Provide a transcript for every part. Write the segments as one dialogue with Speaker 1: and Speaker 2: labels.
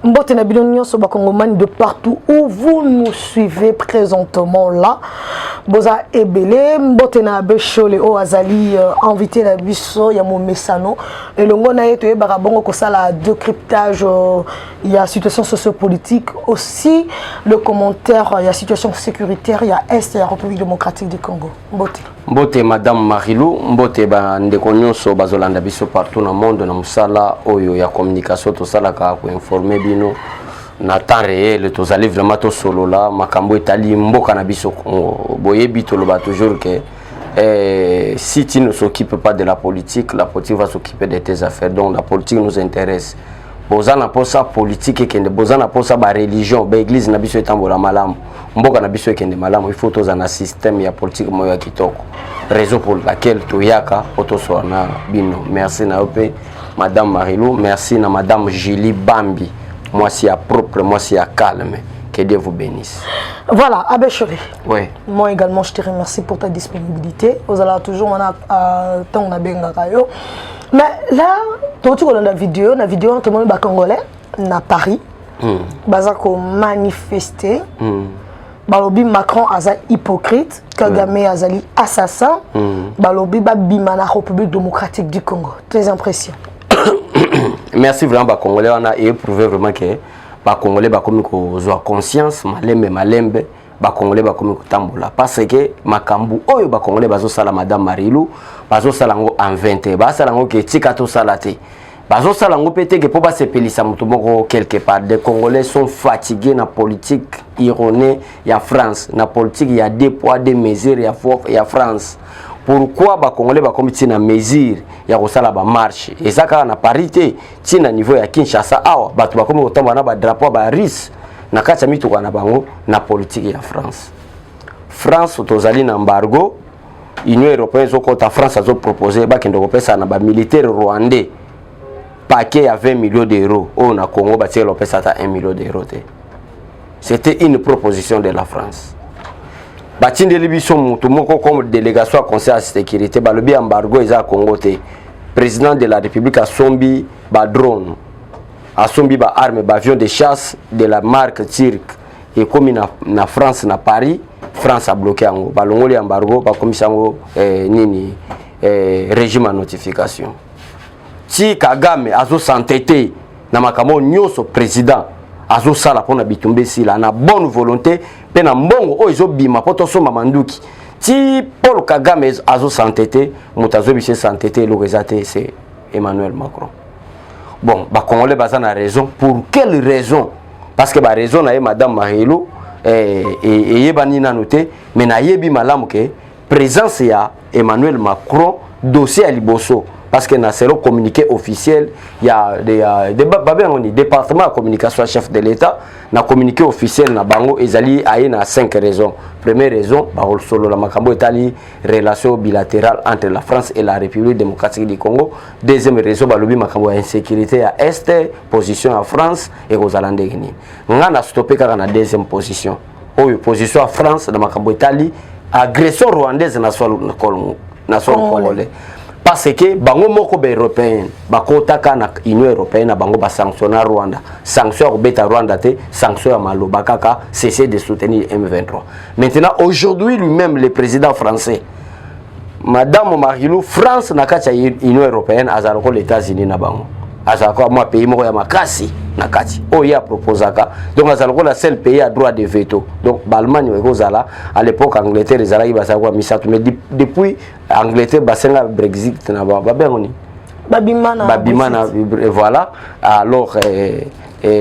Speaker 1: Mbote na bino so bakongomani de partout où vous nous suivez présentement là. Boza ebele mbote na bechole o azali invité na biso ya mo mesano et le ngona yeto e barabongo ko sala décryptage il y a situation sociopolitique aussi le commentaire il y a situation sécuritaire il y a est la République démocratique du Congo.
Speaker 2: Mbote madame Marilou mbote ba ndeko nyonso bazolanda biso partout na monde na musala oyo ya communication to sala ka ko informer bino na temps réel tozali vraiment to solo là makambo etali mboka na biso boyebi to loba toujours que si tu ne s'occupe pas de la politique va s'occuper de tes affaires. Donc la politique nous intéresse. Bozana posa politique ekende bozana posa ba religion ba église na biso etambola malamu mboka na biso ekende malamu il faut tozana système ya politique moyo ya kitoko raison pour laquelle toyaka otosona bino. Merci na ope madame Marilou, merci na madame Julie Bambi, moi si à propre, moi si à calme. Que Dieu vous bénisse.
Speaker 1: Voilà, Abéchoré.
Speaker 2: Oui.
Speaker 1: Moi également, je te remercie pour ta disponibilité. Vous allez toujours temps rayo. Mais là, tu vois la vidéo, tout le monde est congolais, na Paris. Bazako manifester. Balobi Macron aza hypocrite, Kagame azali assassin. Balobi babima la République démocratique du Congo. Tes impressions?
Speaker 2: Merci vraiment Congolais, on a éprouvé vraiment que ba Congolais ba komi ko zo conscience malembe ba Congolais ba komi ko tambola parce que makambu oyo ba Congolais bazo sala madame Marilou bazo sala ngo en 20 ba sala ngo ke tika to salate bazo sala ngo pété que pour ba se pelisa mutu moko quelque part. Les Congolais sont fatigués na politique ironée ya France na politique ya deux poids deux mesures ya France. Pourquoi ba Congolais ba komi tina mesure ya kosala ba marche ezaka na parité tina niveau ya Kinshasa awa batu ba komi kotamba na ba drapeau ba RIS na kati ya mituka na bango na politique ya France. France tozali na embargo Union européenne zokota France azo proposer ba kendo kopesa na ba militaire rwandais paquet à 20 millions d'euros au na Congo ba tielo pesa ta 1 million d'euros. C'était une proposition de la France. Batinde libiso mutu moko comme délégation à conseil de sécurité balobi embargo eza Congo te. Président de la République a sombi ba drone a sombi ba arme ba avion de chasse de la marque turque et comme na France na Paris France a bloqué ango balongoli embargo ba komisango nini régime à notification. Ti Kagame azo s'entêter na makamo nyoso président azo sala pona bitumbe sila na bonne volonté pe na mbongo o izo bima poto soma manduki ti Paul Kagame azo s'entêter mutazo bise s'entêter le rezate c'est Emmanuel Macron. Bon ba Congolais baza na raison. Pour quelle raison? Parce que ba raison na madame Marilou et yebani na noté mais na yebi malamu ke présence ya Emmanuel Macron dossier à liboso. Parce que dans le communiqué officiel, il y a des départements de communication chef de l'État. Dans le communiqué officiel, il y a 5 raisons. Première raison, la relation bilatérale entre la France et la République démocratique du Congo. Deuxième raison, la insécurité à Est, position à France et aux Alandais. On a stoppé dans la deuxième position. Position à France, dans la agression rwandaise dans le Congolais. Parce que bango moko be européen bakotaka na Union européenne bango ba sanctionner Rwanda sanction beta Rwanda te sanction maloba kaka cesser de soutenir M23. Maintenant aujourd'hui lui-même le président français madame Marilou France na kati ya Union européenne azalako les États-Unis na bango azalako moi pays moko ya makasi na kati oya proposaka donc azalako la seul pays à droit de veto. Donc l'Allemagne ekozala à l'époque Angleterre ezalaki basako misatu mais depuis Angleterre basenga Brexit na babengoni babimana voilà alors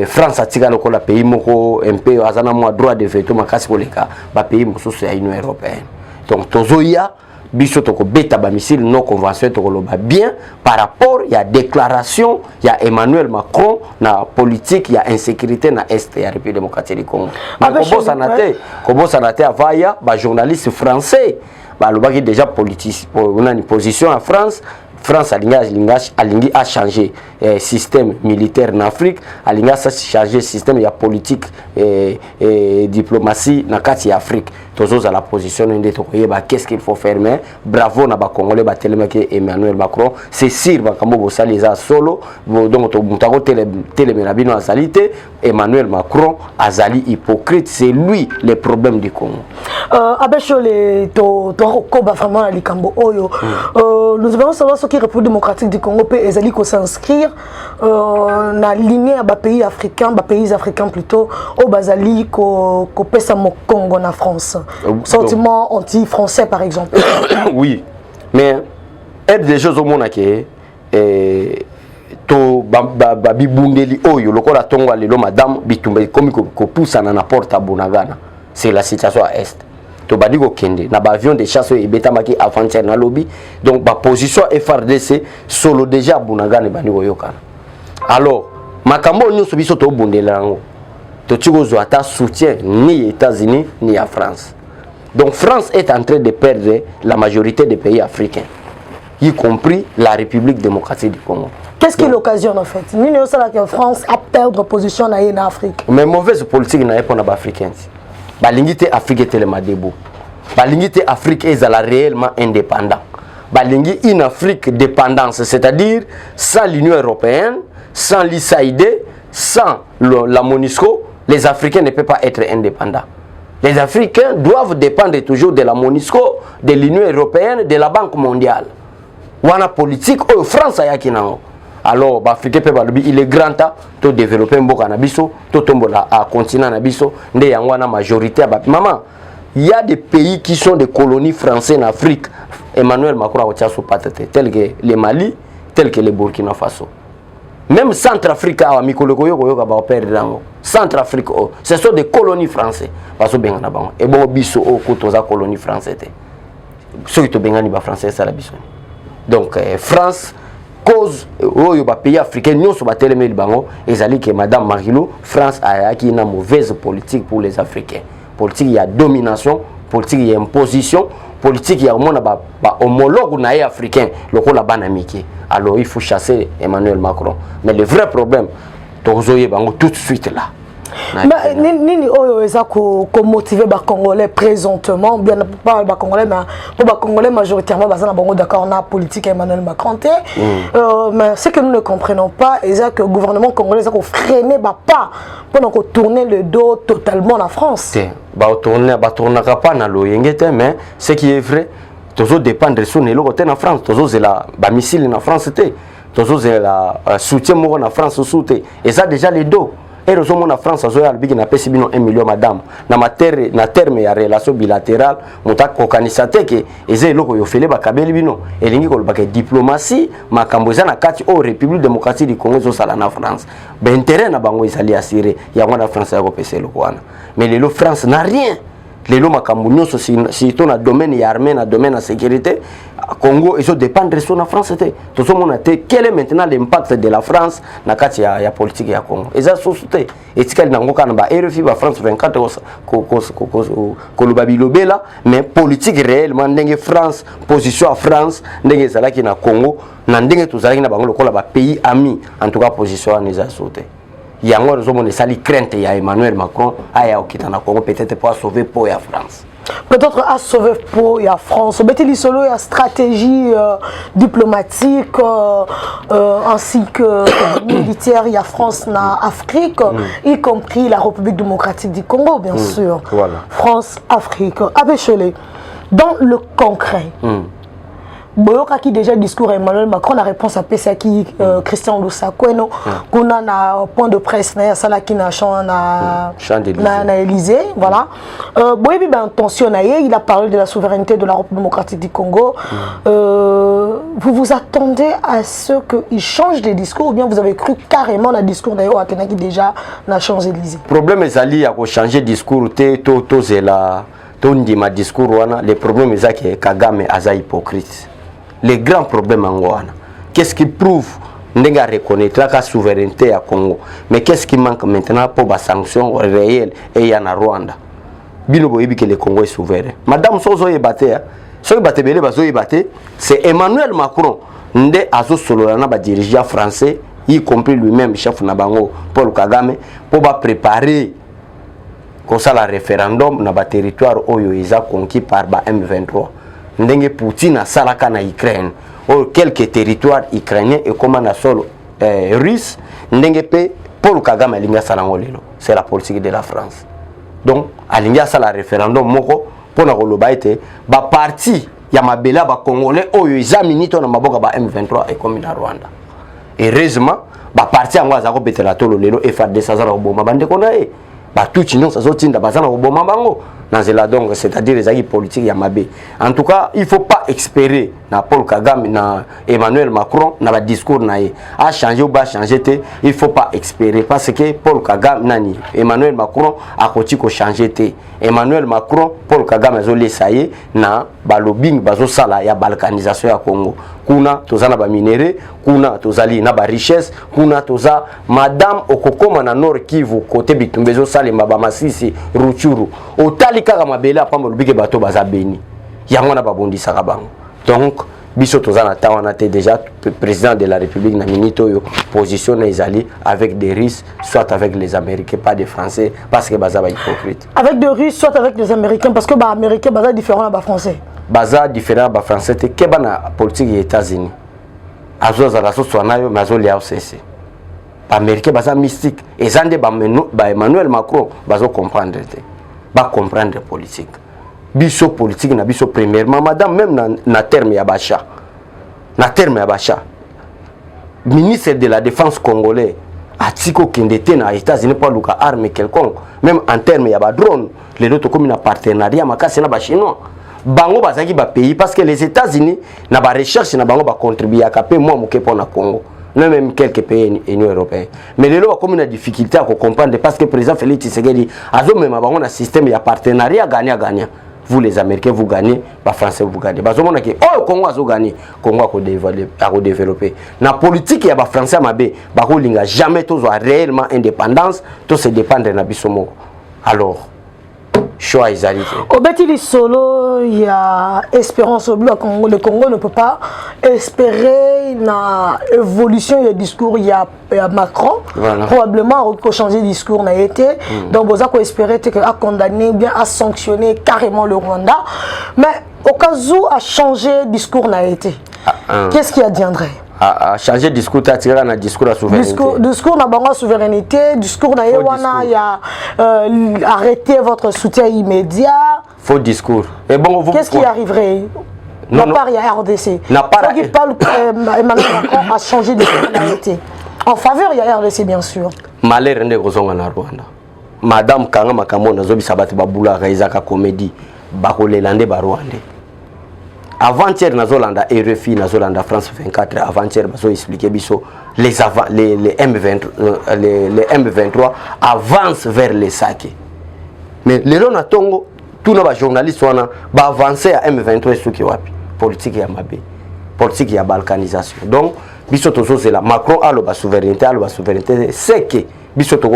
Speaker 2: France atika lokola pays moko un peu azana moi droit de veto makasi koleka ba pays mosusu ya Union européenne. Donc tozoya biso toko beta ba missile non conventionnel toko loba bien par rapport il y a déclaration il y a Emmanuel Macron na politique il y a insécurité na est ya République démocratique du Congo. Kobo sanate avaya ba journaliste français ba lobaki déjà politique on a une position en France France a changé système militaire en Afrique, a changé système politique et diplomatie dans la Afrique. Tous à la position de qu'est-ce qu'il faut faire, mais bravo na ba Congolais ba Emmanuel Macron, c'est sûr ba kambo sali za solo donc mutako téléménabino azalité Emmanuel Macron azali hypocrite, c'est lui le problème du Congo.
Speaker 1: Abechole to koba vraiment na likambo oyo. Nous devons savoir ce qui est République démocratique du Congo peut ezali ko s'inscrire na lignée à pays africains plutôt au bazali ko pesa mo Congo na France. Sentiment anti-français par exemple.
Speaker 2: Oui, mais aide des choses au monde que to babibundeli oyo lokola tongo lelo madame bitumba komi ko poussa na porte à Bunagana. C'est la situation à est. To badi ko kende na ba avion de chasse et betamaki avant-hier na lobby. Donc ba position FRDC solo déjà à Bunagana bani ko yokana. Alors, makambo nyonso biso to bundela ngo. To tiko zo ata soutien ni États-Unis ni à France. Donc France est en train de perdre la majorité des pays africains, y compris la République démocratique du Congo.
Speaker 1: Qu'est-ce qui l'occasionne en fait? Nous savons que la France a perdu position en Afrique.
Speaker 2: Mais mauvaise politique n'a pas les Africains. L'unité Afrique est tellement debout. L'unité Afrique est réellement indépendante. Une Afrique dépendance, c'est-à-dire sans l'Union européenne, sans l'ISAID, sans la MONUSCO, les Africains ne peuvent pas être indépendants. Les Africains doivent dépendre toujours de la MONUSCO, de l'Union européenne, de la Banque mondiale. Wana politique, France a yakinango. Alors, l'Afrique il est grand temps de développer un bon canabiso, de tomber à continent nabiso, de yangwana majorité. Maman, il y a des pays qui sont des colonies françaises en Afrique. Emmanuel Macron a son patate, tels que le Mali, tels que le Burkina Faso. Même Centrafrique, Centrafrique, ce sont des colonies françaises. Et bon, biso au côté des colonies françaises. Ceux qui sont français, c'est la biso. Donc, France, cause aux pays africains, nous sommes tellement bango, et que Madame Marilou, France a une mauvaise politique pour les Africains. Politique, il y a domination, politique, il y a imposition, politique, il y a homologue africain, le rôle banamiki. Alors il faut chasser Emmanuel Macron. Mais le vrai problème, c'est tout de suite là.
Speaker 1: Mais nini oyo eza ko motiver ba Congolais présentement, bien pas ba Congolais mais pour ba Congolais majoritairement bazana bango d'accord na politique Emmanuel Macron. Mais ce que nous ne comprenons pas c'est que le gouvernement congolais a freiner ba pas pendant qu'on tourner le dos totalement la France.
Speaker 2: Ba tourner pas na loyengete mais ce qui est vrai toujours dépendre sur les côté en France, toujours c'est la ba missile en France té, toujours c'est la soutien mo en France soutien et ça déjà les dos. Et en France, il y a 1 million madame. Dans la terme, il y a une relation bilatérale. Il y a une diplomatie. Il y a une République démocratique du Congo en France. L'intérêt est assuré. Il y a une France qui est mais la France n'a rien. Les lois makambu si dans le domaine armé, dans le domaine de sécurité, Congo ils dépendent de la France. Tout le monde quel est maintenant l'impact de la France dans la politique du Congo. Et ça société et ce qu'elle n'a pas RFI la France 24 ko mais politique réellement ndenge France position à France ndenge zalaki na Congo na ndenge tozalaki na bango lokola ba pays amis en tout cas position à les sauter. Il y a une sali crainte il y a Emmanuel Macron aya okita na Congo peut-être pour sauver pour la France.
Speaker 1: Peut-être à sauver pour la France. Beteli solo il y a stratégie diplomatique ainsi que militaire il y a France na Afrique y compris la République démocratique du Congo bien sûr.
Speaker 2: Voilà.
Speaker 1: France Afrique. Abechole dans le concret. Boyoka qui déjà discours Emmanuel Macron la réponse à Pesaki Christian Lussakweno qu'on a un point de presse na sala qui na champ na Élysée voilà boyebi ben intention na il a parlé de la souveraineté de la République démocratique du Congo vous vous attendez à ce qu'il change de discours ou bien vous avez cru carrément le discours d'ailleurs qui déjà na Champs-Élysées
Speaker 2: problème est ali à changer discours to zela to ndima discours wana le problème est que Kagame aza hypocrite. Les grands problèmes en Angoana. Qu'est-ce qui prouve Nenga reconnaître la souveraineté à Congo. Mais qu'est-ce qui manque maintenant pour les sanctions réelles et il y en a Rwanda. Bino boyebi que le Congo est souverain. Madame Sozo est batté. C'est Emmanuel Macron. nde azo solola na ba dirigeant français y compris lui-même chef na bango Paul Kagame pour ba préparer comme ça la référendum na ba territoire oyo isa conquis par ba M23 ndenge Poutine asalaka na Ukraine ou quelques territoires ukrainiens et comme na sol russe ndenge pe Paul Kagame alinga salango lelo c'est la politique de la France donc alinga sala référendum moko pona koloba ete ba parti ya mabela ba congolais oyo isa minito na maboka ba M23 et comme na Rwanda heureusement ba parti yango azako betela tolo lelo FARDC azala koboma bande kona e ba tout nyonso azotinda bazana koboma bango dans cela donc c'est-à-dire les acquis politiques ya mabe en tout cas il faut pas espérer na Paul Kagame na Emmanuel Macron na ba discours na ye a changer ou ba changer te il faut pas espérer parce que Paul Kagame nani Emmanuel Macron a koti ko changer te Emmanuel Macron Paul Kagame azolesa ye na ba lobbying bazo sala ya balkanisation ya Congo kuna tozana ba minéraux kuna tozali na ba richesse kuna toza madame okokoma na Nord Kivu côté bitumbezo salema ba Masisi Ruchuru otali kaka mabela pamba lobike bato baza beni yango na babondisa ka bango donc biso tozana tawana te déjà président de la République na minito yo position na Isali avec des Russes soit avec les Américains pas des Français parce que baza ba hypocrite
Speaker 1: avec des Russes soit avec les Américains parce que ba Américains baza différent na ba Français
Speaker 2: baza différent ba Français te ke bana politique des États-Unis azoza la so nayo mazo lia OCC ba Américains baza mystique et zande ba Emmanuel Macron bazo comprendre te ba comprendre politique biso politique na biso premièrement madame même na terme ya bacha ministre de la défense congolais atiko kendete na États-Unis pas luka arme quelconque même en terme ya ba drone les autres comme na partenariat makasi na ba chinois bango bazaki ba pays parce que les États-Unis na ba recherche na bango ba contribuer à capé moi moké pour na Congo même quelques pays Union européenne mais les lois comme une difficulté à comprendre parce que le président Félix Tshisekedi a même avant un système il y a partenariat gagnant vous les Américains vous gagnez les Français vous gagnez parce que oh Congo a gagné Congo a développé la politique il y a Français mabé bako linga jamais tous réellement indépendance tous se dépendre na bisomo alors choix Isali.
Speaker 1: Au Betili Solo, il y a espérance au bloc Congo. Le Congo ne peut pas espérer une évolution du discours. Il y a Macron, voilà. Probablement pour changer de discours n'a été. Donc vous avez espéré que à condamner bien à sanctionner carrément le Rwanda. Mais au cas où à changer de discours n'a été. Qu'est-ce qui adviendrait?
Speaker 2: À changer de discours, tu as tiré un discours à souveraineté.
Speaker 1: Discours n'a pas souveraineté, discours n'a il y a arrêté votre soutien immédiat.
Speaker 2: Faux discours. Bon,
Speaker 1: qu'est-ce qui arriverait? La part, il y a RDC. Ceux qui parlent Emmanuel Macron a changé de discours. En faveur, il y a RDC bien sûr.
Speaker 2: Malheur n'est pas Rwanda. Madame Kanga Makamo Nazobi Sabati Baboula Raizaka Comédie Bakolelande Barwande. Avant-hier, Nazolanda RFI, Nazolanda France 24, avant-hier, ils expliqué les M23 avancent vers les sacs. Mais les gens Tongo, tous nos journalistes sont avancer à M23 ce qui est politique et mabé, politique et balkanisation. Donc, bisoto c'est là. Macron a la souveraineté, c'est que bisoto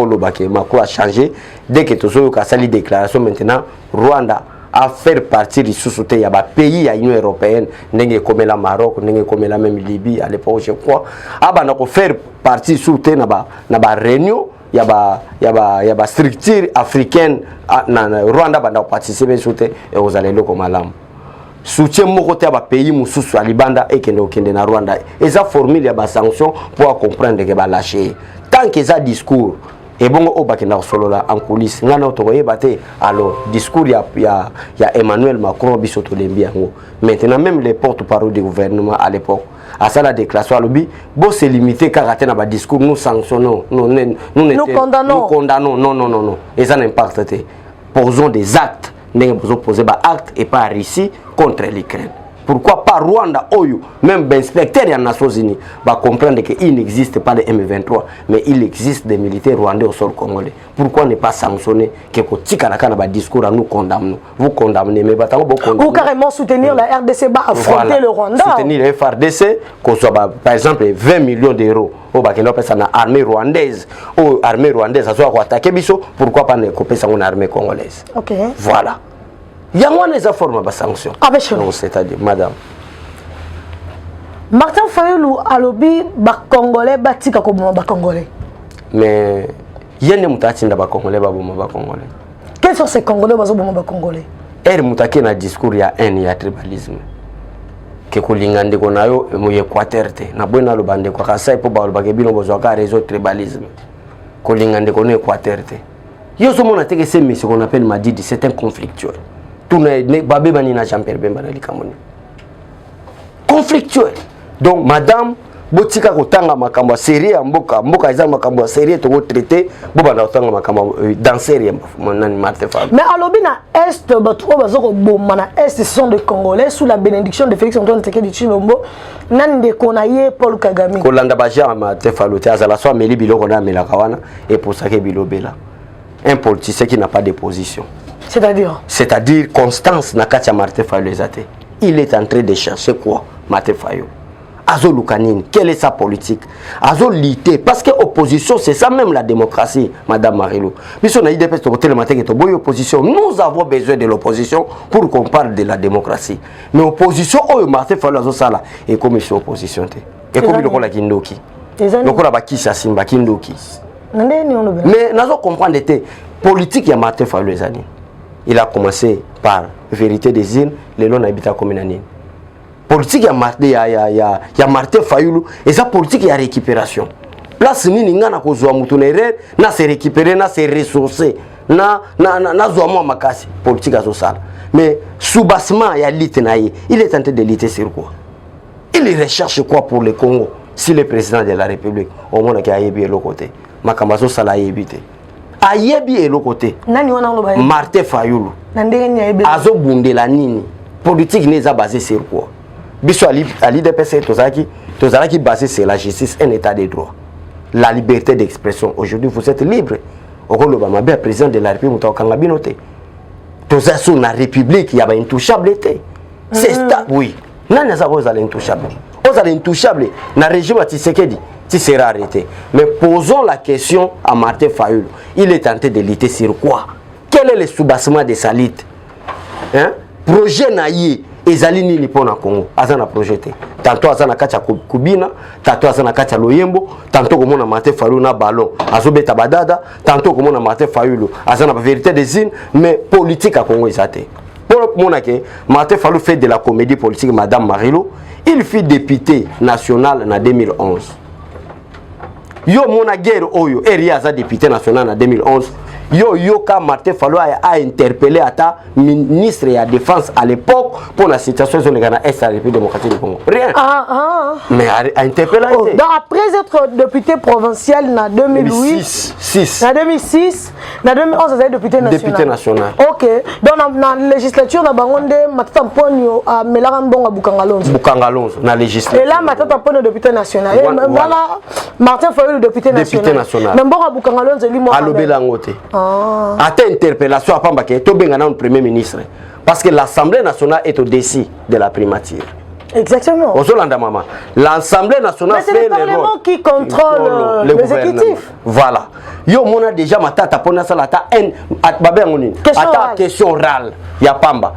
Speaker 2: Macron a changé dès que tu as sali déclaration maintenant Rwanda à faire partie du sous-soutien, il y a des pays à l'Union européenne, comme la Maroc, comme la même Libye à l'époque, je crois. À faire partie du soutien, il y a des réunions, il y a des structures africaines, Rwanda a participé au soutien et aux alliés comme Alam. Soutien mon côté à pays mususu à Libanda et Kende na Rwanda. Et ça formule des sanctions pour comprendre que va lâcher. Tant que ça discours et bon au bakena solo là en coulisses ngana otoye baté alors discours il y a Emmanuel Macron bisoto lembi yango maintenant même les porte-parole du gouvernement à l'époque à ça la déclaration lobby bon c'est limité car na ba discours nous sanctionnons nous condamnons non et ça n'impacte pas posons des actes nous posons poser ba acte et pas ici contre l'Ukraine. Pourquoi pas Rwanda, Oyo, même l'inspecteur des Nations Unies va comprendre qu'il n'existe pas de M23, mais il existe des militaires rwandais au sol congolais. Pourquoi ne pas sanctionner que le discours à nous condamner? Vous condamnez, mais
Speaker 1: ou carrément soutenir la RDC, affronter voilà. Le Rwanda.
Speaker 2: Soutenir la FRDC, par exemple 20 millions d'euros. Au Bakeno pesa na armée rwandaise, ou armée rwandaise, ça soit attaquer biso, pourquoi pas ne couper sa armée congolaise?
Speaker 1: Ok.
Speaker 2: Voilà. Il y a moins de formes de sanctions.
Speaker 1: Non,
Speaker 2: c'est-à-dire, madame.
Speaker 1: Martin Fayulu alobi ba Congolais batika ko boma ba Congolais.
Speaker 2: Mais yene mutati nda ba Congolais ba boma ba Congolais.
Speaker 1: Quels sont ces Congolais bazo boma ba Congolais?
Speaker 2: Mutaki na discours ya haine ya tribalisme. Ke kulingande ko nayo mu Equateur te. Na bwena lo bande kwa kasai po ba lo bakebino bozo ka réseau tribalisme. Kulingande ko no Equateur te. Yo so mona teke c'est ce qu'on appelle Madidi, c'est un conflictuel. Tout ne babé bani na Jean-Pierre Bemba na likamoni. Conflictuel. Donc madame botika kotanga makambo série mboka eza makambo série to traiter bo bana kotanga makambo dans série nani Martin Fayulu.
Speaker 1: Mais alobi na est batu bazoko bomba na est ce sont des Congolais sous la bénédiction de Félix Antoine Tshisekedi Tshilombo nani de konaye Paul Kagame.
Speaker 2: Kolanda baja Martin Fayulu te azala so ameli biloko na mela kawana et pour ça que bilobela. Un politicien qui n'a pas de position. C'est-à-dire Constance Nakatia Martin Fayulu ezate. Il est en train de chercher quoi Martin Fayulu. Azo Lukanine, quelle est sa politique? Azo lutter, parce que l'opposition, c'est ça même la démocratie, Madame Marilou. Nous avons besoin de l'opposition pour qu'on parle de la démocratie. Mais l'opposition, oh, Martin Fayulu Azo Sala, et comme il est opposition. Et comme il est Kindoki. Le Simba Kindoki. Mais nous avons compris que politique, il y a Martin Fayulu. Il a commencé par vérité des îles, les lois n'habitent à commune. Politique ya Martin Fayulu et sa politique ya récupération. Place nini ngana ko zwa mutu na erreur na se récupérer na se ressourcer na zwa mo makasi politique azo sala. Mais soubassement ya lutte na il est tenté de lutter sur quoi? Il recherche quoi pour le Congo si le président de la République au monde qui a yebi l'autre côté makamazo sala yebite. Ayebi l'autre côté. Nani wana lo ba Martin Fayulu. Na ndenge ni ayebi. Azo bundela nini? Politique n'est basée sur quoi? Biso à l'IDPC Tozaki basé sur la justice, un état de droit. La liberté d'expression. Aujourd'hui, vous êtes libre. Au rôle de président de la République, Tozaki la République, il y a une intouchabilité. C'est ça, oui. Non, vous allez intouchable. Vous allez intouchable. Dans le régime de Tshisekedi, tu seras arrêté. Mais posons la question à Martin Fayulu. Il est tenté de lutter sur quoi? Quel est le soubassement de sa lutte? Hein? Projet naïe. Ezali nini pona Congo azana projeté tantôt azana kacha kubina tantôt azana kacha loyembo tantôt komona Martin Fayulu na ballon azobeta badada tantôt komona Martin Fayulu azana vérité des îles mais politique à Congo ezate pour mona ke Martin Fayulu fait de la comédie politique Madame Marilou il fut député national en 2011 yo mona guerre oyo eri aza député national en 2011 yo ka Martin Fayulu a interpellé ata ministre de la défense à l'époque pour la situation sur le Ghana est la République démocratique du Congo. Rien. Mais a interpellé.
Speaker 1: Donc après être député provincial en 2008, en 2006, en 2011 vous êtes député national.
Speaker 2: Député national.
Speaker 1: OK. Donc dans la législature na bangonde matata ponyo a Melangambonga Bukangalonzo.
Speaker 2: Bukangalonzo na législature.
Speaker 1: Et là matata ponyo député national. Voilà Martin Fayulu député national.
Speaker 2: Député national.
Speaker 1: Mais Mbonga Bukangalonzo lui moi.
Speaker 2: Alobela ngote. À ta interpellation à Pambake, tu es un premier ministre. Parce que l'Assemblée nationale est au-dessus de la primature.
Speaker 1: Exactement.
Speaker 2: L'Assemblée nationale
Speaker 1: mais c'est le Parlement qui contrôle l'exécutif.
Speaker 2: Voilà. Yo mona déjà ma tata pona sala ta question orale. Ya Pamba.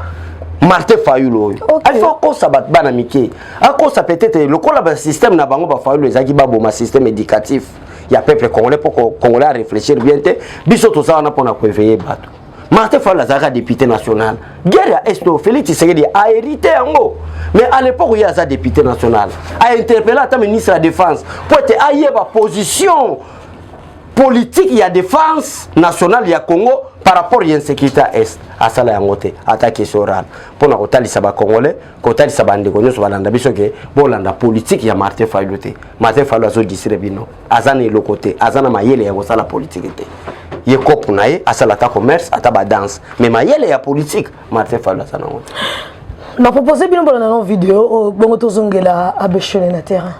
Speaker 2: Martin Fayulu. Il faut qu'on s'abatte bana mike. Encore ça peut-être le système na bango ba Fayulu les agiba ma système éducatif. Il y a peuple congolais pour congolais réfléchir bien te biso to ça on a pour éveiller bateau Martin Fayulu azaka député national guerre à Esto Félix Tshisekedi a hérité en mais à l'époque où il y a un député national a interpellé ta ministre de la défense pour être ayeba position politique il y a défense nationale il y a Congo par rapport à l'insécurité est à ça la ngote attaque oral pour na kotalisa ba congolais kotalisa bande konyo so balanda biso ke bolanda politique ya Martin Fayulu te Martin Fayulu azo disire bino azana le côté azana mayele ya kosala politique te ye kopu na ye asala ta commerce ata ba danse mais mayele ya politique Martin Fayulu azana ngote
Speaker 1: na proposer bino bona na vidéo bongo tozongela abeshone na terrain.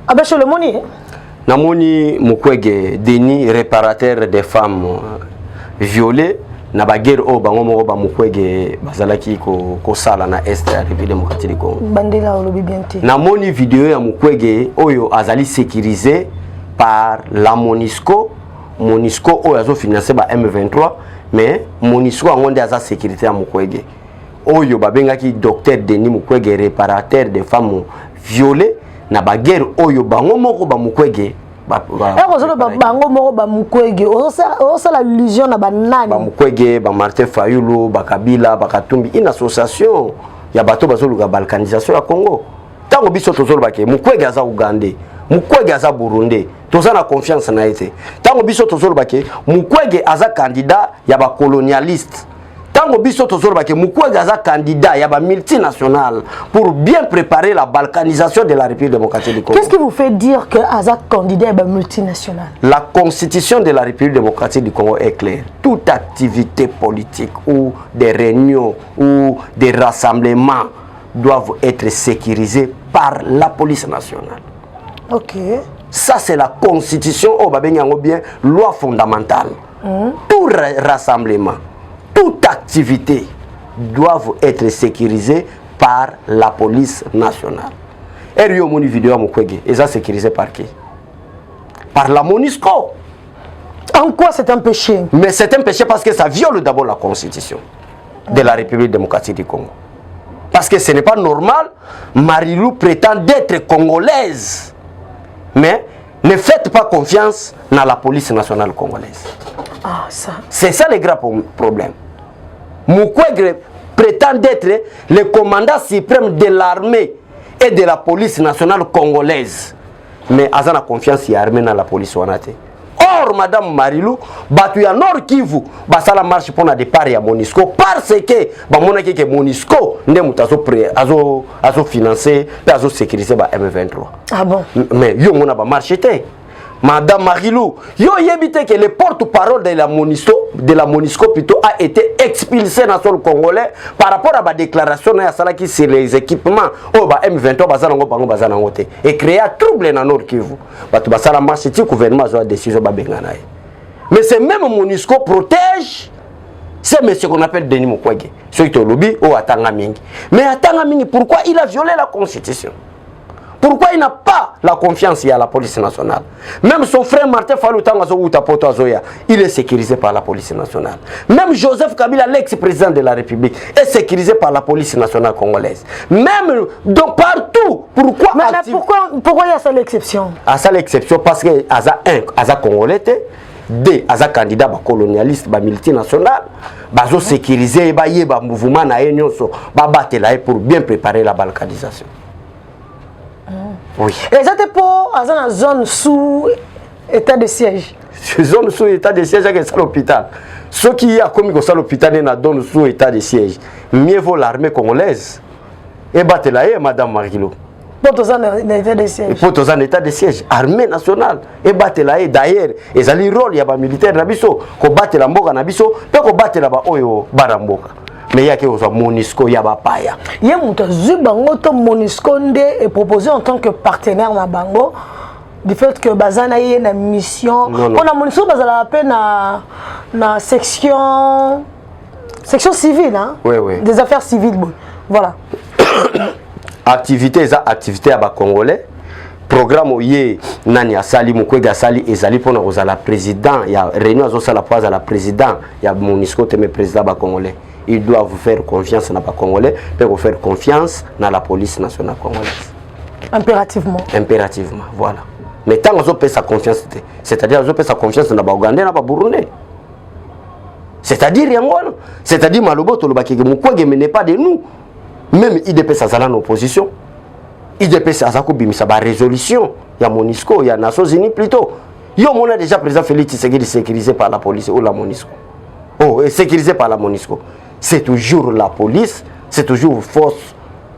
Speaker 1: Abesho le moni
Speaker 2: namoni Mukwege Denis réparateur des femmes violées na baguerre o bango moko ba Mukwege bazalaki ko sala na est ya République démocratique du Congo
Speaker 1: bandela olobi bien te
Speaker 2: namoni vidéo ya Mukwege oyo azali sécurisé par la MONUSCO oyo azo financer ba M23 mais MONUSCO angonde aza sécurité ya Mukwege oyo babengaki docteur Denis Mukwege réparateur des femmes violées na baguerre oyo bango moko ba Mukwege
Speaker 1: bango moko ba Mukwege osa la illusion na banani
Speaker 2: ba Mukwege ba Martin Fayulu ba Kabila ba Katumbi une association ya bato bazoluka balkanisation ya Congo tango biso tozoloba ke Mukwege aza Ugandais Mukwege aza Burundi toza na confiance na ete tango biso tozoloba ke Mukwege aza candidat ya ba colonialiste tango biso tozoloba ke Mukwege aza candidat ya ba multinational pour bien préparer la balkanisation de la République démocratique du Congo.
Speaker 1: Qu'est-ce qui vous fait dire que aza candidat ya ba multinational?
Speaker 2: La constitution de la République démocratique du Congo est claire. Toute activité politique ou des réunions ou des rassemblements doivent être sécurisés par la police nationale.
Speaker 1: OK.
Speaker 2: Ça c'est la constitution au babenyango bien loi fondamentale. Tout rassemblement, toute activité doivent être sécurisées par la police nationale. Et Rio Moni vidéo à Mukwege, et ça sécurisé par qui? Par la MONUSCO.
Speaker 1: En quoi c'est un péché?
Speaker 2: Mais c'est un péché parce que ça viole d'abord la constitution de la République démocratique du Congo. Parce que ce n'est pas normal, Marilou prétend d'être congolaise. Mais ne faites pas confiance dans la police nationale congolaise.
Speaker 1: Ah, ça.
Speaker 2: C'est ça le grand problème. Mukwege prétend d'être le commandant suprême de l'armée et de la police nationale congolaise. Mais Azana confiance y armée dans la police wanate. Or, Madame Marilou, batu ya Nord Kivu, basala marche pour na départ ya MONUSCO parce que bamona que MONUSCO ndé mutazo azo financer et azo sécuriser ba M23.
Speaker 1: Ah bon?
Speaker 2: Mais yo mona ba marche té. Madame Marilou, yo yebite que le porte-parole de la MONUSCO plutôt a été expulsé dans le sol congolais par rapport à la déclaration de Salaki sur les équipements au M23 bazanango bango bazanango te et créer trouble dans Nord Kivu. Batu basala marche ti gouvernement a décision ba bengana. Mais c'est même MONUSCO protège c'est monsieur qu'on appelle Denis Mukwege. Celui qui est au lobby ou atanga mingi. Mais atanga mingi pourquoi il a violé la constitution? Pourquoi il n'a pas la confiance à la police nationale? Même son frère Martin Fayulu, il est sécurisé par la police nationale. Même Joseph Kabila, l'ex-président de la République, est sécurisé par la police nationale congolaise. Même donc partout. Pourquoi?
Speaker 1: Mais pourquoi il y a ça l'exception?
Speaker 2: À ça l'exception parce que Aza Congolais, deux, Aza candidat colonialiste, multinational, bazo sécurisé, ba mouvement na enyoso, ba battre pour bien préparer la balkanisation. Oui.
Speaker 1: Et ça c'est pour la zone sous état de siège.
Speaker 2: Zone sous état de siège c'est l'hôpital. Ceux qui a commis ça l'hôpital est dans sous état de siège. Mieux vaut l'armée congolaise. Et battre là madame Marguilo.
Speaker 1: Pour tous en état de siège.
Speaker 2: Pour tous en état de siège, armée nationale. Et battre là d'ailleurs, et ça le rôle il y a pas militaire nabiso, ko battre la mboka nabiso, pe ko battre là ba oyo baramboka. Mais il y a que MONUSCO, il y a pas paya.
Speaker 1: Il y a un MONUSCO est proposé en tant que partenaire na bango du fait que bazana y a une mission. On a MONUSCO bazala la peine na section civile hein.
Speaker 2: Oui oui.
Speaker 1: Des affaires civiles bon. Voilà.
Speaker 2: Activité à ba congolais. Programme yé nani asali Mukwege asali ezali pona kozala président ya réunion azosala poza la président ya MONUSCO teme président ba congolais. Ils doivent vous faire confiance dans les Congolais, peuvent faire confiance dans la police nationale congolaise.
Speaker 1: Impérativement.
Speaker 2: Impérativement, voilà. Mais tant qu'on peut sa confiance, c'est-à-dire qu'on peut sa confiance dans les Ougandais, dans les Burundais. C'est-à-dire Yangon, c'est-à-dire Malobo, Tolobaki, Mukwege n'est pas de nous. Même IDP Sazala en opposition. IDP Sazako Bimisa, résolution, il y a MONUSCO, il y a Nations Unies plutôt. Il y a déjà président Félix Tshisekedi sécurisé par la police ou la MONUSCO. Oh, et sécurisé par la MONUSCO. C'est toujours la police, c'est toujours force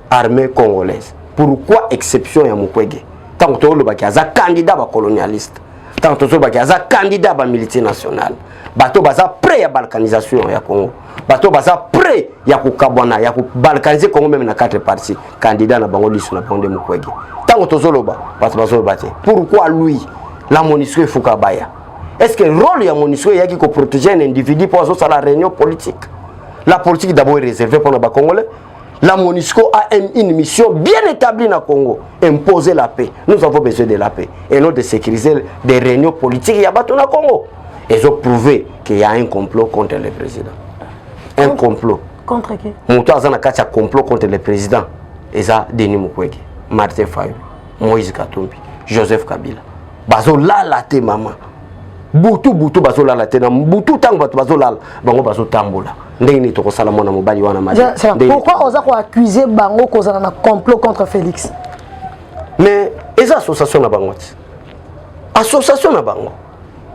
Speaker 2: armée congolaise. Pourquoi exception à Mukwege? Tant que tu as un candidat colonialiste, tant que il y a candidat à militaire national bato baza prêt ya balkanisation ya Congo bato baza prêt ya kokabwana ya balkaniser Congo même na 4 parties candidat na bango lisu na bango Mukwege tant que tozoloba bato bazoloba te pourquoi lui la MONUSCO il faut kabaya est-ce que le rôle ya MONUSCO ya qui protéger un individu pour ça la réunion politique la politique d'abord est réservée pour les Congolais. La MONUSCO a une mission bien établie dans le Congo, imposer la paix. Nous avons besoin de la paix et non de sécuriser des réunions politiques. Il y a dans le Congo. Ils ont prouvé qu'il y a un complot contre le président. Un complot.
Speaker 1: Contre qui?
Speaker 2: Moutou Azana Katia complot contre le président. Et ça, Denis Mukwege, Martin Fayulu, Moïse Katumbi, Joseph Kabila. Bazo la te maman. Boutou bazo la te na boutou tango bazo la bango bazo tambola.
Speaker 1: Pourquoi on a accusé Bango qu'on a un complot contre Félix?
Speaker 2: Mais les associations na bango. Association na bango.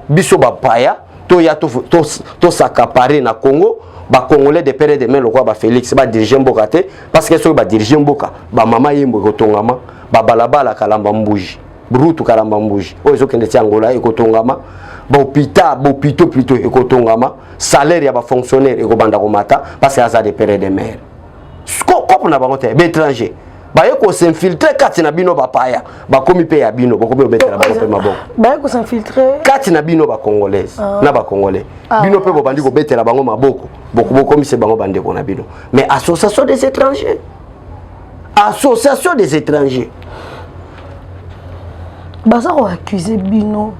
Speaker 2: Biso ba paya to ya to s'accaparer na Congo, ba Congolais de père de main le roi ba Félix ba diriger mboka te parce que so ba diriger mboka, ba mama yembo ko tongama, ba balabala kalamba mbuji. Brutu kalamba mbuji. O ezo kende ti Angola e ko tongama. Bopito plutôt ekotongama salaire ya ba fonctionnaire ekobanda komata parce que ça des pères de mère comme na bango te étranger ba yeko s'infiltrer kati na bino ba paya ba komi pe ya bino bokomi obetela ba pe maboko
Speaker 1: ba yeko s'infiltrer
Speaker 2: kati na bino ba congolaise na ba congolais bino pe bobandi ko betela bango maboko bokomi se bango bande ko na bino mais association des étrangers
Speaker 1: baza ko accuser bino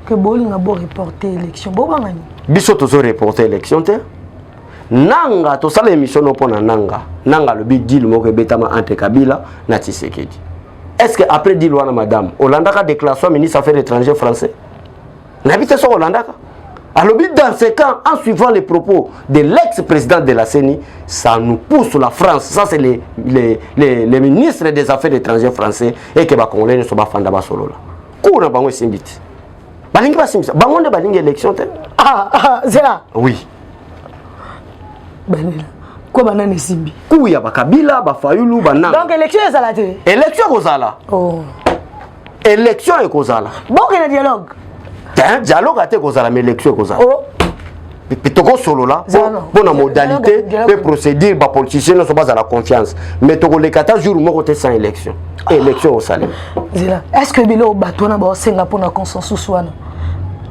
Speaker 1: que Bolinga bo reporter élection bo bangani
Speaker 2: biso tozo reporter élection te nanga to sala émission no pona nanga le big deal moko betama entre Kabila na Tshisekedi est-ce que après deal wana madame Hollanda ka déclaration ministre affaires étrangères français n'habite sur Hollanda ka alors dans ce cas en suivant les propos de l'ex-président de la CENI ça nous pousse la France ça c'est les ministres des affaires étrangères français et que ba congolais ne sont pas fanda ba solo là kuna bango simbiti balingi basimisa bangonde balingi élection te
Speaker 1: zela
Speaker 2: oui
Speaker 1: banela ko banane simbi
Speaker 2: kuya bakabila bafayulu bananga
Speaker 1: donc élection ezala te
Speaker 2: élection kozala élection ekozala
Speaker 1: bon que dialogue
Speaker 2: dialogue ate kozala mais élection ekozala pitoko solo là pour la modalité et procédure ba politicien ne sont pas à la confiance mais toko le 14 jours moko te sans élection élection au salé
Speaker 1: zela est-ce que bilo batona ba senga pour na consensus wana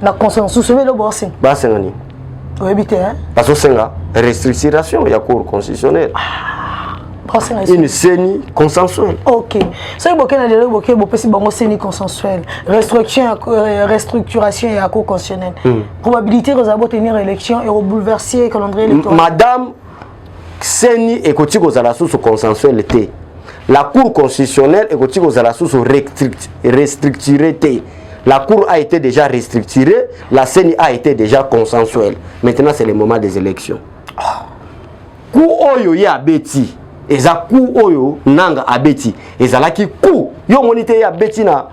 Speaker 1: na consensus bilo ba senga
Speaker 2: ba senga ni
Speaker 1: obité hein
Speaker 2: parce que senga restriction ya cour constitutionnelle une CENI consensuelle.
Speaker 1: Ok. Ça veut dire que vous CENI consensuelle. Restructuration et accord constitutionnel. Probabilité que vous allez tenir l'élection et vous bouleverser le calendrier électoral.
Speaker 2: Madame, CENI et côté que vous allez sous consensuel. La Cour constitutionnelle et côté que vous allez sous restructurée. La Cour a été déjà restructurée, la CENI a été déjà consensuelle. Maintenant, c'est le moment des élections. Cour oyo ya beti. Eza coup oyo nanga abeti ezalaki coup yo monité ya beti na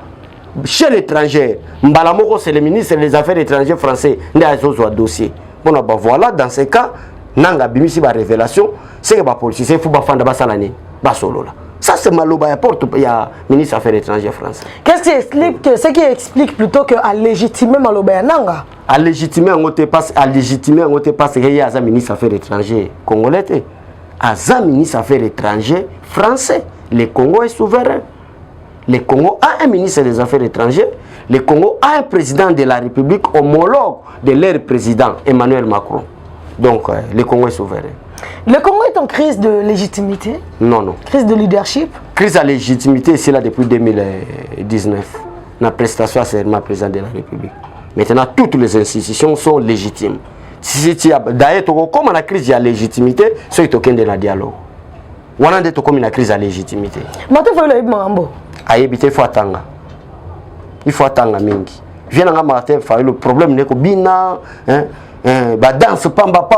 Speaker 2: chez l'étranger mbala moko c'est le ministre des affaires étrangères français nda zozo dossier bon bah voilà dans ce cas nanga bimisi ba révélation c'est que ba politicien faut ba fanda ba salani ba solo là ça c'est maloba ya porte ya ministre des affaires étrangères français
Speaker 1: ce qui explique plutôt que à légitimer maloba ya nanga
Speaker 2: à légitimer ngote passe que ya za ministre des affaires étrangères congolais Aza ministre des Affaires étrangères français. Le Congo est souverain. Le Congo a un ministre des Affaires étrangères. Le Congo a un président de la République homologue de leur président Emmanuel Macron. Donc, le Congo est souverain.
Speaker 1: Le Congo est en crise de légitimité?
Speaker 2: Non.
Speaker 1: Crise de leadership?
Speaker 2: Crise de légitimité, c'est là depuis 2019. La prestation à serment président de la République. Maintenant, toutes les institutions sont légitimes. D'ailleurs, comme la crise de la légitimité, c'est qu'il y a un dialogue. On a comme une crise de la légitimité.
Speaker 1: Mais il
Speaker 2: faut attendre. Il faut attendre. Je viens de Martin Fayulu, le problème n'est que bina, danse pamba,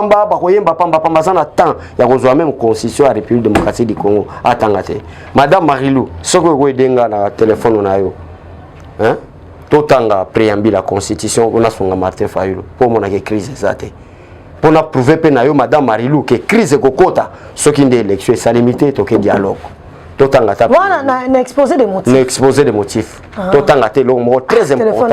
Speaker 2: ça attend. Il y a même constitution à la République démocratique du Congo. Attends. Madame Marilou, ce que vous avez dit dans le téléphone, totanga préambule la constitution on a son Martin Fayulu pour mon crise zate pour na prouver pe na yo madame Marilou que crise kokota ce qui est élection ça limité to que dialogue totanga ta
Speaker 1: voilà na exposé des motifs
Speaker 2: l'exposé des motifs totanga te longo très important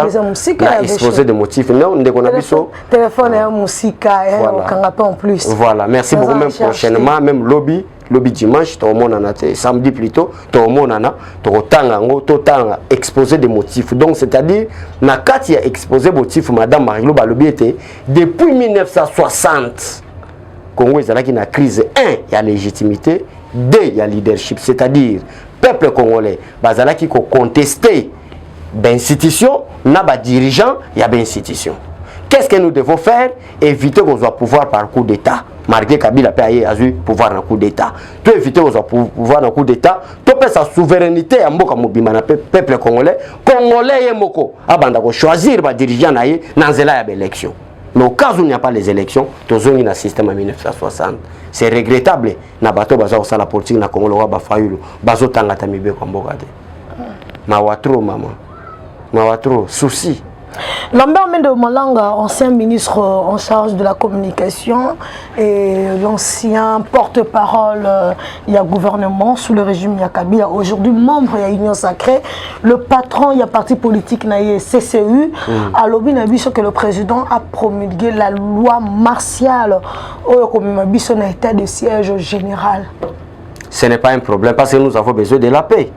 Speaker 2: na exposé des motifs non ndeko na biso
Speaker 1: téléphone ya musika ya kanga pas en plus
Speaker 2: voilà merci beaucoup même prochainement même lobby dimanche to monana te samedi plutôt to monana to tanga ngo to tanga exposé des motifs donc c'est-à-dire na kati ya exposé motifs madame Marie-Lo balobi était depuis 1960 Congo ezalaki na crise 1 ya légitimité 2 ya leadership c'est-à-dire peuple congolais bazalaki ko contester d'institution na ba dirigeant ya ba institution. Qu'est-ce que nous devons faire? Éviter qu'on soit pouvoir par coup d'état. Malgré Kabila a eu pouvoir en coup d'état. Tu éviter qu'on soit pouvoir en coup d'état. Tu peux sa souveraineté à Mboka Mobima na peuple congolais. Congolais et Moko. Abanda ko choisir ba dirigeant na ye dans l'élection. Mais au cas où il n'y a pas les élections, tous ont un système en 1960. C'est regrettable. Na bato baza osala la politique na Congo ba fayulu. Bazo tanga tamibe ko Mboka de. Mawatro maman. Mawatro souci.
Speaker 1: Lambert Mende Malanga, ancien ministre en charge de la communication et l'ancien porte-parole il y a gouvernement sous le régime Kabila, aujourd'hui membre il y a Union Sacrée, le patron il y a parti politique naïe CCU, à l'objet que le président a promulgué la loi martiale comme un état de siège général.
Speaker 2: Ce n'est pas un problème parce que nous avons besoin de la paix.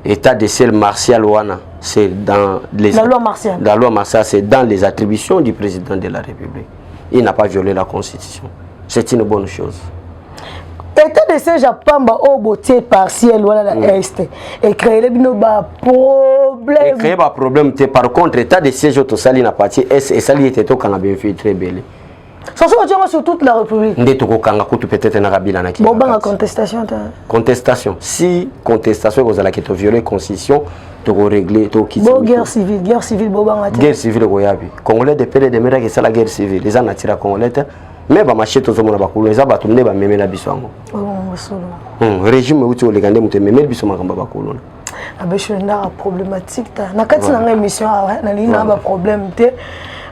Speaker 2: État de siège martial ouana, c'est dans les
Speaker 1: la loi martiale.
Speaker 2: La loi martiale, c'est dans les attributions du président de la République. Il n'a pas violé la Constitution. C'est une bonne chose.
Speaker 1: État de siège à Pamba au beauté partiel voilà la est et créer les problèmes.
Speaker 2: Créer des problèmes. Par contre, état de siège au Sali n'a pas été et Sali était au Canada très belle.
Speaker 1: Ça se voit sur toute la République.
Speaker 2: Peut-être na Kabila na
Speaker 1: bon contestation.
Speaker 2: Contestation. Si contestation vous allez que violer constitution, tu régler to quitter.
Speaker 1: Bon guerre civile bobanga.
Speaker 2: Guerre civile goyabi. Congolais de pele de mera que ça la guerre civile. Les ana tira congolais mais ba marché to zomona bakulu les aba tumne ba memela biswango. Régime uti olegande muté memela biso makamba bakulu.
Speaker 1: Abesho na problématique ta. Na kati na émission na lina ba problème té.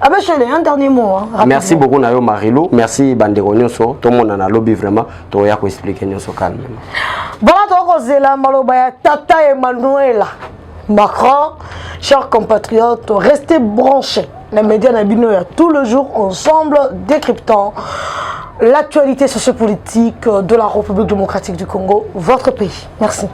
Speaker 1: Un dernier mot. Hein,
Speaker 2: merci beaucoup Nayo Marie-Lo. Merci Bandeko Nyonso. Tout le monde en a lobby vraiment. Tu as expliqué Nyonso calme.
Speaker 1: Voilà, donc c'est la Malobaya Tata Emmanuel Macron. Chers compatriotes, restez branchés. Les médias Nabino tout le jour ensemble décryptant l'actualité sociopolitique de la République démocratique du Congo, votre pays. Merci.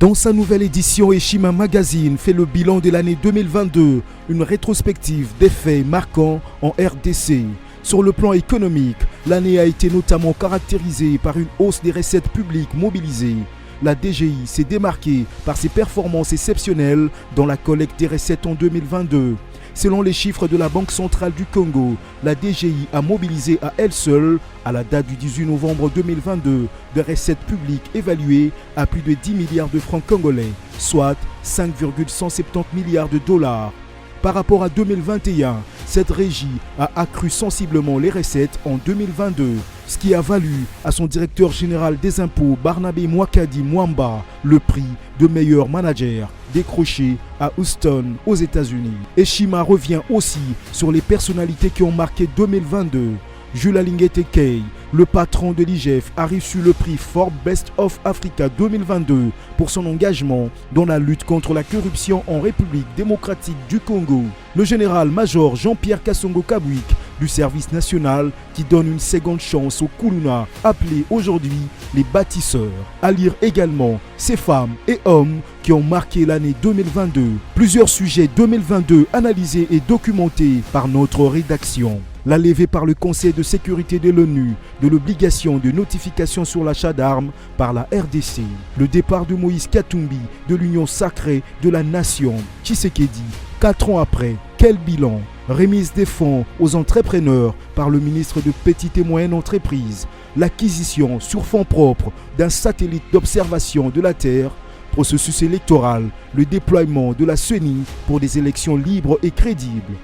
Speaker 3: Dans sa nouvelle édition, Eshima Magazine fait le bilan de l'année 2022, une rétrospective des faits marquants en RDC. Sur le plan économique, l'année a été notamment caractérisée par une hausse des recettes publiques mobilisées. La DGI s'est démarquée par ses performances exceptionnelles dans la collecte des recettes en 2022. Selon les chiffres de la Banque centrale du Congo, la DGI a mobilisé à elle seule, à la date du 18 novembre 2022, des recettes publiques évaluées à plus de 10 milliards de francs congolais, soit 5,170 milliards de dollars. Par rapport à 2021, cette régie a accru sensiblement les recettes en 2022, ce qui a valu à son directeur général des impôts, Barnabé Mwakadi Mwamba, le prix de meilleur manager décroché à Houston, aux États-Unis. Eshima revient aussi sur les personnalités qui ont marqué 2022. Jules Alingete Kei, le patron de l'IGF, a reçu le prix Forbes Best of Africa 2022 pour son engagement dans la lutte contre la corruption en République démocratique du Congo. Le général-major Jean-Pierre Kassongo Kabwik du service national qui donne une seconde chance aux Kuluna, appelés aujourd'hui les bâtisseurs. À lire également ces femmes et hommes qui ont marqué l'année 2022. Plusieurs sujets 2022 analysés et documentés par notre rédaction. La levée par le Conseil de sécurité de l'ONU de l'obligation de notification sur l'achat d'armes par la RDC. Le départ de Moïse Katumbi de l'Union sacrée de la nation. Tshisekedi, 4 ans après, quel bilan? Remise des fonds aux entrepreneurs par le ministre de Petites et Moyennes Entreprises. L'acquisition sur fonds propres d'un satellite d'observation de la Terre. Processus électoral, le déploiement de la CENI pour des élections libres et crédibles.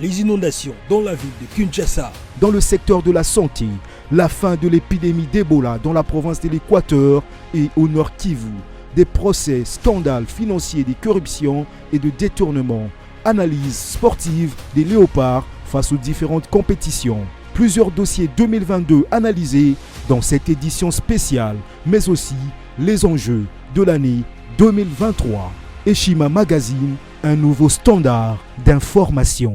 Speaker 4: Les inondations dans la ville de Kinshasa.
Speaker 3: Dans le secteur de la santé, la fin de l'épidémie d'Ebola dans la province de l'Équateur et au Nord Kivu. Des procès, scandales financiers, de corruption et de détournement. Analyse sportive des léopards face aux différentes compétitions. Plusieurs dossiers 2022 analysés dans cette édition spéciale, mais aussi les enjeux de l'année 2023. Eshima Magazine, un nouveau standard d'information.